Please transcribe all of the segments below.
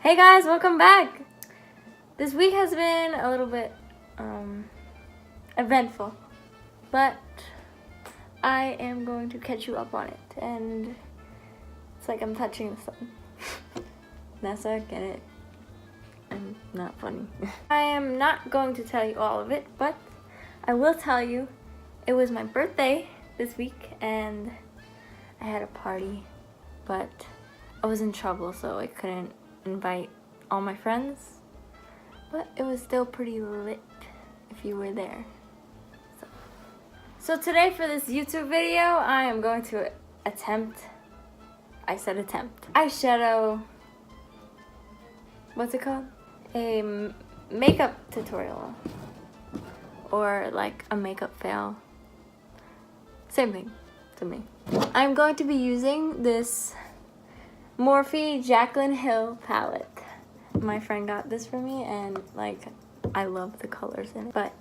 Hey guys, welcome back. This week has been a little bit eventful, but I am going to catch you up on it, and it's like I'm touching the sun. Nessa, get it? I'm not funny. I am not going to tell you all of it, but I will tell you it was my birthday this week and I had a party, but I was in trouble, so I couldn't invite all my friends, but it was still pretty lit if you were there. So today for this YouTube video, I am going to attempt eyeshadow, what's it called? A makeup tutorial, or like a makeup fail. Same thing to me. I'm going to be using this Morphe Jaclyn Hill palette. My friend got this for me, and like I love the colors in it, but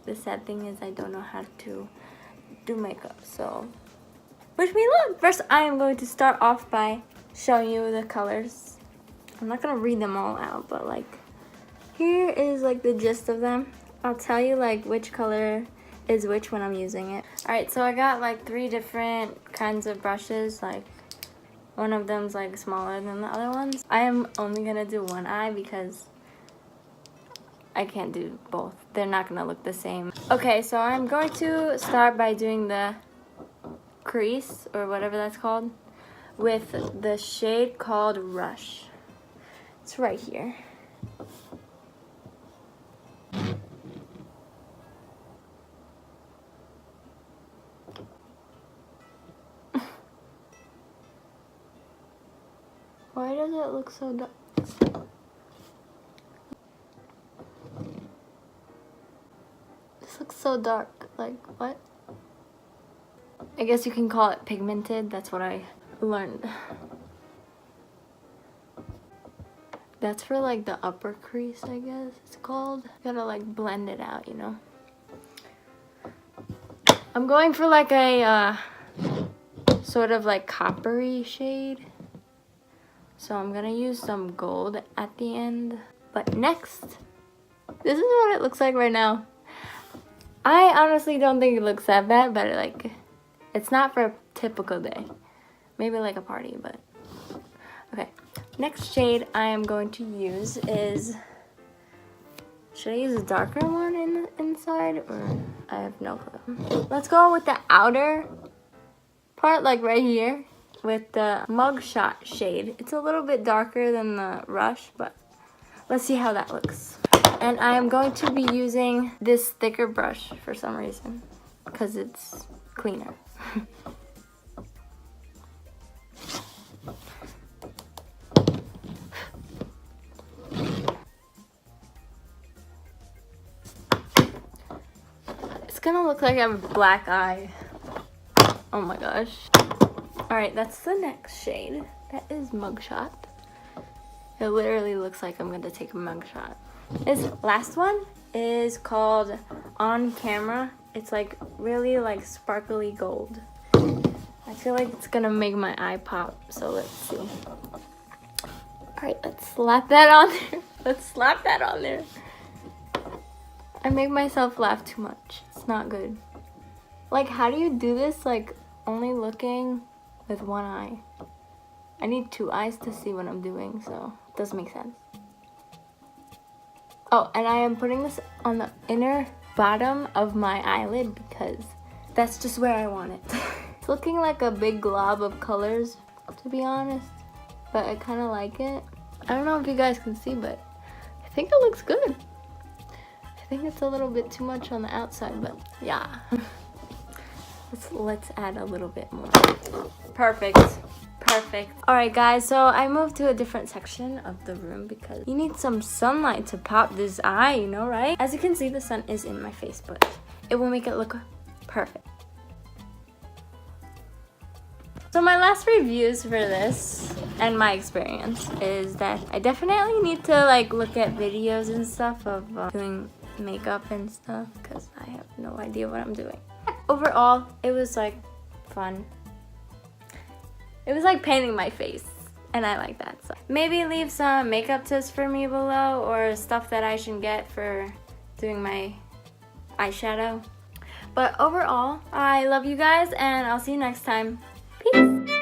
the sad thing is I don't know how to do makeup, so wish me luck. First, I am going to start off by showing you the colors. I'm not gonna read them all out, but like here is like the gist of them. I'll tell you like which color is which when I'm using it. Alright, so I got like 3 different kinds of brushes. Like one of them's like smaller than the other ones. I am only gonna do one eye because I can't do both. They're not gonna look the same. Okay, so I'm going to start by doing the crease, or whatever that's called, with the shade called Rush. It's right here. Why does it look so dark? This looks so dark. Like, what? I guess you can call it pigmented. That's what I learned. That's for like the upper crease, I guess it's called. Gotta like blend it out, you know? I'm going for like a sort of like coppery shade. So I'm gonna use some gold at the end. But next, this is what it looks like right now. I honestly don't think it looks that bad, but like, it's not for a typical day. Maybe like a party, but okay. Next shade I am going to use is, should I use a darker one in the inside, or I have no clue. Let's go with the outer part, like right here, with the Mugshot shade. It's a little bit darker than the Rush, but let's see how that looks. And I am going to be using this thicker brush for some reason, because it's cleaner. It's gonna look like I have a black eye. Oh my gosh. Alright, that's the next shade. That is Mugshot. It literally looks like I'm gonna take a mugshot. This last one is called On Camera. It's like really like sparkly gold. I feel like it's gonna make my eye pop, so let's see. Alright, let's slap that on there. Let's slap that on there. I make myself laugh too much. It's not good. Like, how do you do this, like, only looking with one eye? I need 2 eyes to see what I'm doing, so it doesn't make sense. Oh, and I am putting this on the inner bottom of my eyelid because that's just where I want it. It's looking like a big glob of colors, to be honest, but I kind of like it. I don't know if you guys can see, but I think it looks good. I think it's a little bit too much on the outside, but yeah. Let's add a little bit more. Perfect. Perfect. Alright guys, so I moved to a different section of the room because you need some sunlight to pop this eye, you know, right? As you can see, the sun is in my face, but it will make it look perfect. So my last reviews for this and my experience is that I definitely need to like look at videos and stuff of doing makeup and stuff because I have no idea what I'm doing. Overall, it was like fun. It was like painting my face and I like that. So maybe leave some makeup tips for me below, or stuff that I should get for doing my eyeshadow. But overall, I love you guys, and I'll see you next time. Peace!